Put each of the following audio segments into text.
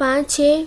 5-6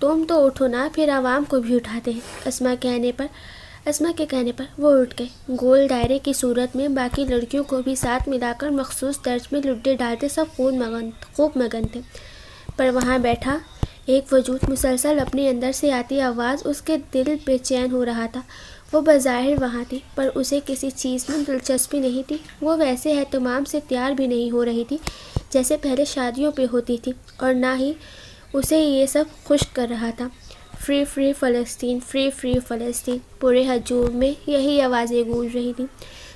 تم تو اٹھو نا، پھر عوام کو بھی اٹھاتے ہیں۔ اسما کے کہنے پر وہ اٹھ گئے۔ گول دائرے کی صورت میں باقی لڑکیوں کو بھی ساتھ ملا کر مخصوص طرز میں لڈے ڈالتے سب خوب مگن تھے، پر وہاں بیٹھا ایک وجود مسلسل اپنے اندر سے آتی آواز اس کے دل بے چین ہو رہا تھا۔ وہ بظاہر وہاں تھی، پر اسے کسی چیز میں دلچسپی نہیں تھی۔ وہ ویسے اہتمام سے تیار بھی نہیں ہو رہی تھی جیسے پہلے شادیوں پہ ہوتی تھی، اور نہ ہی اسے یہ سب خوش کر رہا تھا۔ فری فری فلسطین، فری فری فلسطین، پورے ہجوم میں یہی آوازیں گونج رہی تھیں۔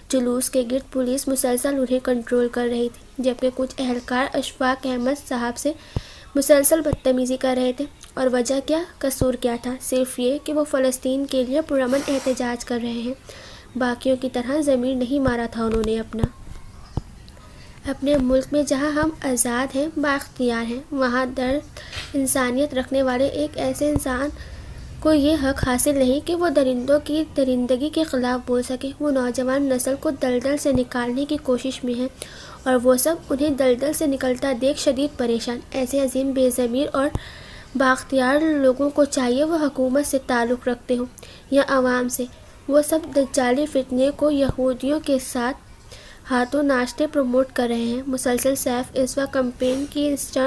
جلوس کے گرد پولیس مسلسل انہیں کنٹرول کر رہی تھی، جبکہ کچھ اہلکار اشفاق احمد صاحب سے مسلسل بدتمیزی کر رہے تھے۔ اور وجہ کیا، قصور کیا تھا؟ صرف یہ کہ وہ فلسطین کے لیے پرامن احتجاج کر رہے ہیں۔ باقیوں کی طرح ضمیر نہیں مارا تھا انہوں نے اپنے ملک میں جہاں ہم آزاد ہیں، بااختیار ہیں، وہاں درد انسانیت رکھنے والے ایک ایسے انسان کو یہ حق حاصل نہیں کہ وہ درندوں کی درندگی کے خلاف بول سکے۔ وہ نوجوان نسل کو دلدل سے نکالنے کی کوشش میں ہیں، اور وہ سب انہیں دلدل سے نکلتا دیکھ شدید پریشان۔ ایسے عظیم بے ضمیر اور بااختیار لوگوں کو چاہیے وہ حکومت سے تعلق رکھتے ہوں یا عوام سے، وہ سب دجالی فتنے کو یہودیوں کے ساتھ ہاتھوں ناچتے پروموٹ کر رہے ہیں۔ مسلسل سیف اسوا کمپین کی انسٹا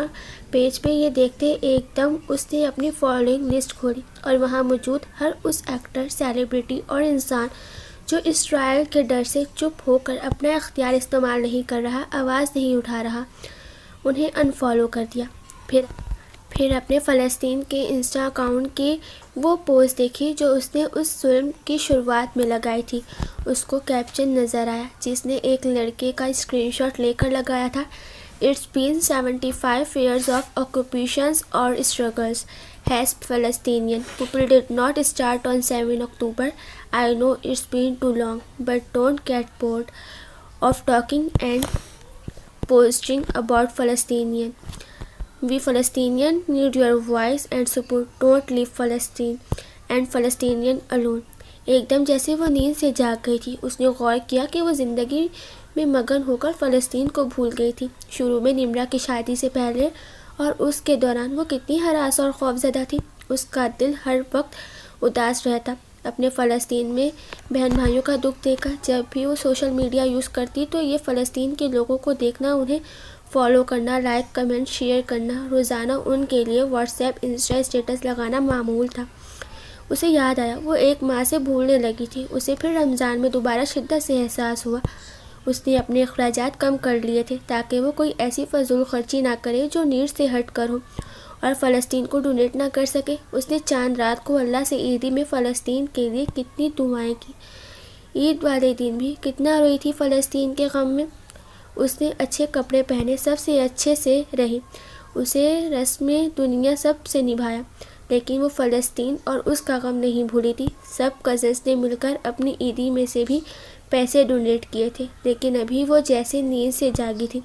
پیج پہ یہ دیکھتے ایک دم اس نے اپنی فالوئنگ لسٹ کھولی، اور وہاں موجود ہر اس ایکٹر، سیلیبریٹی اور انسان جو اسرائیل کے ڈر سے چپ ہو کر اپنا اختیار استعمال نہیں کر رہا، آواز نہیں اٹھا رہا، انہیں انفالو کر دیا۔ پھر اپنے فلسطین کے انسٹا اکاؤنٹ کی وہ پوسٹ دیکھی جو اس نے اس ظلم کی شروعات میں لگائی تھی۔ اس کو کیپشن نظر آیا جس نے ایک لڑکے کا اسکرین شاٹ لے کر لگایا تھا: "It's been 75 years of occupations or struggles as Palestinian people did not start on 7 October. I know it's been too long, but don't get bored of talking and posting about Palestinian. We Palestinians need your voice and support. Don't leave Palestine and Palestinian alone." ایک دم جیسے وہ نیند سے جاگ گئی تھی، اس نے غور کیا کہ وہ زندگی میں مگن ہو کر فلسطین کو بھول گئی تھی۔ شروع میں نمرہ کی شادی سے پہلے اور اس کے دوران وہ کتنی ہراس اور خوفزدہ تھی۔ اس کا دل ہر وقت اداس رہتا اپنے فلسطین میں بہن بھائیوں کا دکھ دیکھا۔ جب بھی وہ سوشل میڈیا یوز کرتی تو یہ فلسطین کے لوگوں کو دیکھنا، انہیں فالو کرنا، لائک، کمنٹ، شیئر کرنا، روزانہ ان کے لیے واٹس ایپ، انسٹا اسٹیٹس لگانا معمول تھا۔ اسے یاد آیا وہ ایک ماہ سے بھولنے لگی تھی۔ اسے پھر رمضان میں دوبارہ شدت سے احساس ہوا۔ اس نے اپنے اخراجات کم کر لیے تھے تاکہ وہ کوئی ایسی فضول خرچی نہ کرے جو نیڈ سے ہٹ کر ہو اور فلسطین کو ڈونیٹ نہ کر سکے۔ اس نے چاند رات کو اللہ سے عیدی میں فلسطین کے لیے کتنی دعائیں کی، عید والے دن بھی کتنا روئی تھی فلسطین کے غم میں۔ اس نے اچھے کپڑے پہنے، سب سے اچھے سے رہی، اسے رسمیں دنیا سب سے نبھایا، لیکن وہ فلسطین اور اس کا غم نہیں بھولی تھی۔ سب کزنس نے مل کر اپنی عیدی میں سے بھی پیسے ڈونیٹ کیے تھے، لیکن ابھی وہ جیسے نیند سے جاگی تھی۔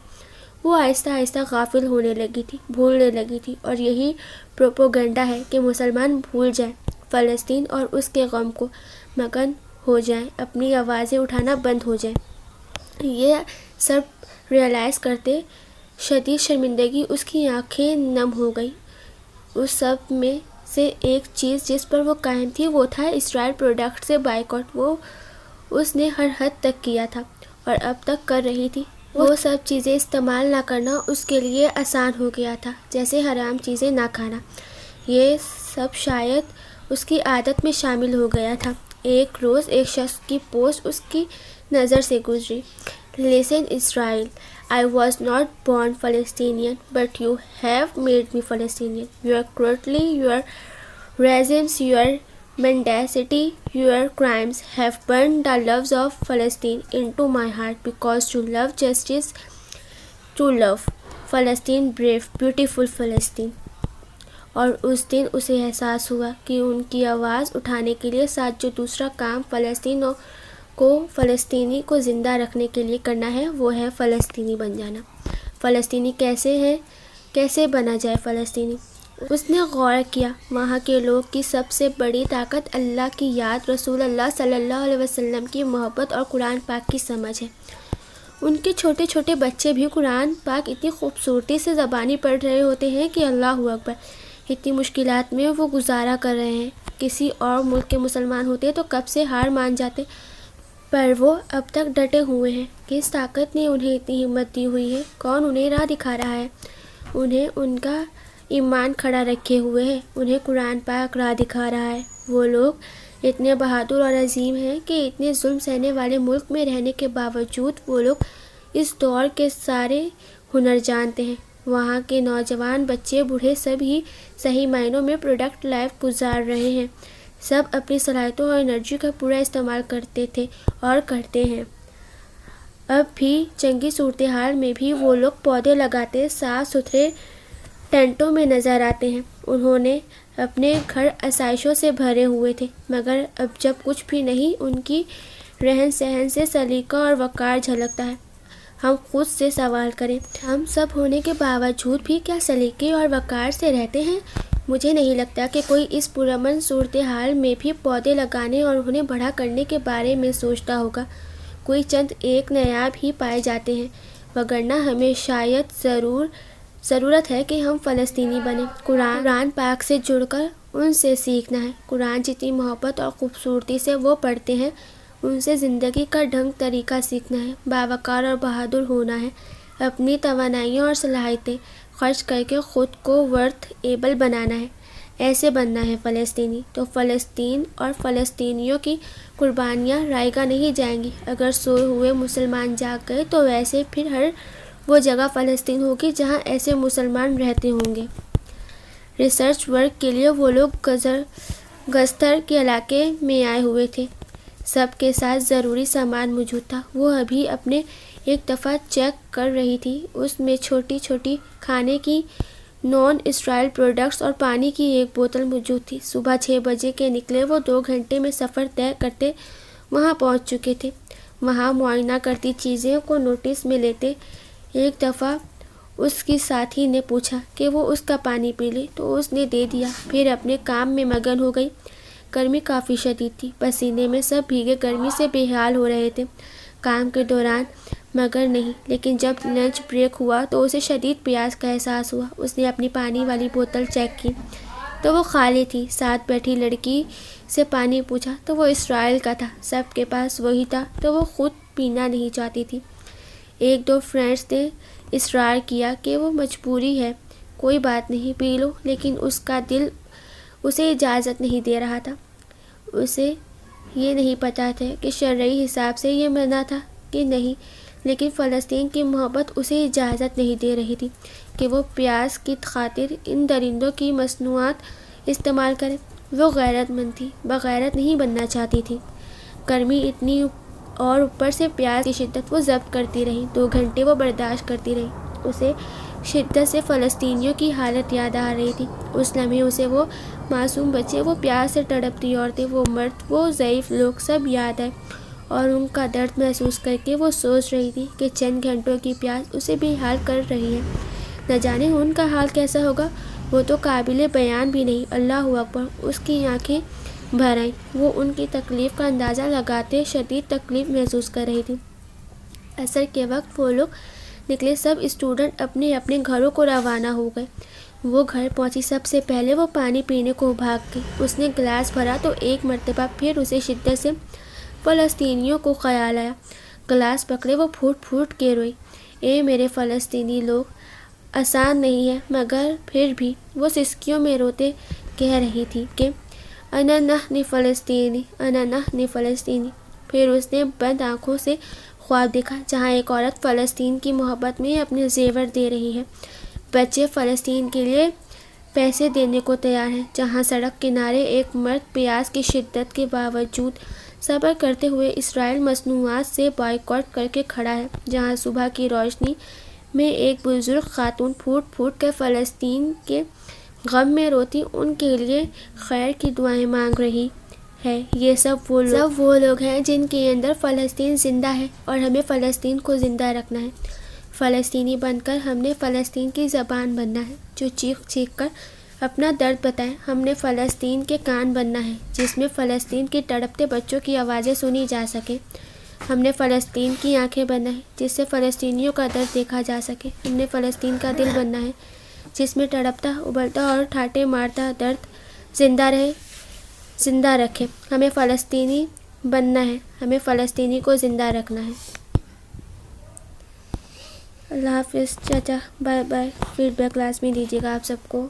وہ آہستہ آہستہ غافل ہونے لگی تھی، بھولنے لگی تھی، اور یہی پروپوگنڈا ہے کہ مسلمان بھول جائیں فلسطین اور اس کے غم کو، مگن ہو جائیں، اپنی آوازیں اٹھانا بند ہو جائیں۔ یہ سب ریئلائز کرتے شدید شرمندگی اس کی آنکھیں نم ہو گئی۔ اس سب میں سے ایک چیز جس پر وہ قائم تھی وہ تھا اسرائیل پروڈکٹ سے بائیکاٹ۔ وہ اس نے ہر حد تک کیا تھا اور اب تک کر رہی تھی۔ وہ سب چیزیں استعمال نہ کرنا اس کے لیے آسان ہو گیا تھا، جیسے حرام چیزیں نہ کھانا۔ یہ سب شاید اس کی عادت میں شامل ہو گیا تھا۔ ایک روز ایک شخص کی پوسٹ اس کی نظر سے گزری: "Listen Israel, I was not born Palestinian, but you have made me Palestinian. Your cruelty, your regimes, your mendacity, your crimes have burned the loves of Palestine into my heart because to love justice, to love Palestine, brave, beautiful Palestine." اور اس دن اسے احساس ہوا کہ ان کی آواز اٹھانے کے لیے ساتھ جو دوسرا کام فلسطینی کو زندہ رکھنے کے لیے کرنا ہے وہ ہے فلسطینی بن جانا۔ فلسطینی کیسے بنا جائے فلسطینی؟ اس نے غور کیا، وہاں کے لوگ کی سب سے بڑی طاقت اللہ کی یاد، رسول اللہ صلی اللہ علیہ وسلم کی محبت اور قرآن پاک کی سمجھ ہے۔ ان کے چھوٹے چھوٹے بچے بھی قرآن پاک اتنی خوبصورتی سے زبانی پڑھ رہے ہوتے ہیں کہ اللہ اکبر، اتنی مشکلات میں وہ گزارا کر رہے ہیں۔ کسی اور ملک کے مسلمان ہوتے تو کب سے ہار مان جاتے، پر وہ اب تک ڈٹے ہوئے ہیں۔ کس طاقت نے انہیں اتنی ہمت دی ہوئی ہے؟ کون انہیں راہ دکھا رہا ہے؟ انہیں ان کا ایمان کھڑا رکھے ہوئے ہے، انہیں قرآن پاک راہ دکھا رہا ہے۔ وہ لوگ اتنے بہادر اور عظیم ہیں کہ اتنے ظلم سہنے والے ملک میں رہنے کے باوجود وہ لوگ اس دور کے سارے ہنر جانتے ہیں۔ وہاں کے نوجوان، بچے، بوڑھے سب ہی صحیح معنوں میں پروڈکٹ لائف گزار رہے ہیں۔ سب اپنی صلاحیتوں اور انرجی کا پورا استعمال کرتے تھے اور کرتے ہیں۔ اب بھی جنگی صورتحال میں بھی وہ لوگ پودے لگاتے صاف ستھرے ٹینٹوں میں نظر آتے ہیں۔ انہوں نے اپنے گھر آسائشوں سے بھرے ہوئے تھے، مگر اب جب کچھ بھی نہیں، ان کی رہن سہن سے سلیقہ اور وقار جھلکتا ہے۔ ہم خود سے سوال کریں، ہم سب ہونے کے باوجود بھی کیا سلیقے اور وقار سے رہتے ہیں؟ مجھے نہیں لگتا کہ کوئی اس پرامن صورتحال میں بھی پودے لگانے اور انہیں بڑا کرنے کے بارے میں سوچتا ہوگا۔ کوئی چند ایک نایاب ہی پائے جاتے ہیں، وگرنہ ہمیں شاید ضرورت ہے کہ ہم فلسطینی بنیں۔ قرآن پاک سے جڑ کر ان سے سیکھنا ہے۔ قرآن جتنی محبت اور خوبصورتی سے وہ پڑھتے ہیں، ان سے زندگی کا ڈھنگ طریقہ سیکھنا ہے، باوقار اور بہادر ہونا ہے، اپنی توانائیوں اور صلاحیتیں خرچ کر کے خود کو ورتھ ایبل بنانا ہے۔ ایسے بننا ہے فلسطینی، تو فلسطین اور فلسطینیوں کی قربانیاں رائگاں نہیں جائیں گی۔ اگر سوئے ہوئے مسلمان جاگ گئے تو ویسے پھر ہر وہ جگہ فلسطین ہوگی جہاں ایسے مسلمان رہتے ہوں گے۔ ریسرچ ورک کے لیے وہ لوگ گستر کے علاقے میں آئے ہوئے تھے۔ سب کے ساتھ ضروری سامان موجود تھا۔ وہ ابھی اپنے ایک دفعہ چیک کر رہی تھی، اس میں چھوٹی چھوٹی کھانے کی نان اسٹرائل پروڈکٹس اور پانی کی ایک بوتل موجود تھی۔ صبح 6 بجے کے نکلے وہ 2 گھنٹے میں سفر طے کرتے وہاں پہنچ چکے تھے۔ وہاں معائنہ کرتی چیزیں کو نوٹس میں لیتے ایک دفعہ اس کی ساتھی نے پوچھا کہ وہ اس کا پانی پی لے تو اس نے دے دیا، پھر اپنے کام میں مگن ہو گئی۔ گرمی کافی شدید تھی، پسینے میں سب بھیگے گرمی سے بے حال ہو رہے تھے۔ کام کے دوران مگر نہیں، لیکن جب لنچ بریک ہوا تو اسے شدید پیاس کا احساس ہوا۔ اس نے اپنی پانی والی بوتل چیک کی تو وہ خالی تھی۔ ساتھ بیٹھی لڑکی سے پانی پوچھا تو وہ اسرائیل کا تھا۔ سب کے پاس وہی تھا تو وہ خود پینا نہیں چاہتی تھی۔ 1-2 فرینڈز نے اصرار کیا کہ وہ مجبوری ہے، کوئی بات نہیں، پی لو، لیکن اس کا دل اسے اجازت نہیں دے رہا تھا۔ اسے یہ نہیں پتا تھا کہ شرعی حساب سے یہ منع تھا کہ نہیں، لیکن فلسطین کی محبت اسے اجازت نہیں دے رہی تھی کہ وہ پیاس کی خاطر ان درندوں کی مصنوعات استعمال کرے۔ وہ غیرت مند تھی، بغیرت نہیں بننا چاہتی تھی۔ گرمی اتنی اور اوپر سے پیاس کی شدت وہ ضبط کرتی رہی۔ 2 گھنٹے وہ برداشت کرتی رہی۔ اسے شدت سے فلسطینیوں کی حالت یاد آ رہی تھی۔ اس لمحے اسے وہ معصوم بچے، وہ پیاس سے تڑپتی عورتیں، وہ مرد، وہ ضعیف لوگ سب یاد آئے، اور ان کا درد محسوس کر کے وہ سوچ رہی تھی کہ چند گھنٹوں کی پیاس اسے بے حال کر رہی ہے۔ نہ جانے ان کا حال کیسا ہوگا، وہ تو قابل بیان بھی نہیں۔ اللہ اکبر! اس کی آنکھیں بھر آئیں۔ وہ ان کی تکلیف کا اندازہ لگاتے شدید تکلیف محسوس کر رہی تھی۔ عصر کے وقت وہ لوگ نکلے، سب اسٹوڈنٹ اپنے اپنے گھروں کو روانہ ہو گئے۔ وہ گھر پہنچی، سب سے پہلے وہ پانی پینے کو بھاگ گئی۔ اس نے گلاس بھرا تو ایک مرتبہ پھر اسے شدت سے فلسطینیوں کو خیال آیا۔ گلاس پکڑے وہ پھوٹ پھوٹ کے روئی۔ اے میرے فلسطینی لوگ! آسان نہیں ہے، مگر پھر بھی وہ سسکیوں میں روتے کہہ رہی تھی کہ انا نحن فلسطینی، انا نحن فلسطینی۔ پھر اس نے بند آنکھوں سے خواب دیکھا جہاں ایک عورت فلسطین کی محبت میں اپنے زیور دے رہی ہے، بچے فلسطین کے لیے پیسے دینے کو تیار ہیں، جہاں سڑک کنارے ایک مرد پیاس کی شدت کے باوجود صبر کرتے ہوئے اسرائیل مصنوعات سے بائیکاٹ کر کے کھڑا ہے، جہاں صبح کی روشنی میں ایک بزرگ خاتون پھوٹ پھوٹ کر فلسطین کے غم میں روتی ان کے لیے خیر کی دعائیں مانگ رہی ہے۔ یہ سب وہ لوگ ہیں جن کے اندر فلسطین زندہ ہے، اور ہمیں فلسطین کو زندہ رکھنا ہے۔ فلسطینی بن کر ہم نے فلسطین کی زبان بننا ہے جو چیخ چیخ کر اپنا درد بتائے۔ ہم نے فلسطین کے کان بننا ہے جس میں فلسطین کے تڑپتے بچوں کی آوازیں سنی جا سکیں۔ ہم نے فلسطین کی آنکھیں بننا ہے جس سے فلسطینیوں کا درد دیکھا جا سکے۔ ہم نے فلسطین کا دل بننا ہے جس میں تڑپتا ابلتا اور ٹھاٹے مارتا درد زندہ رکھے. ہمیں فلسطینی بننا ہے, ہمیں فلسطینی کو زندہ رکھنا ہے. اللہ حافظ چاچا, bye bye. Feedback class میں دیجیے گا آپ سب کو.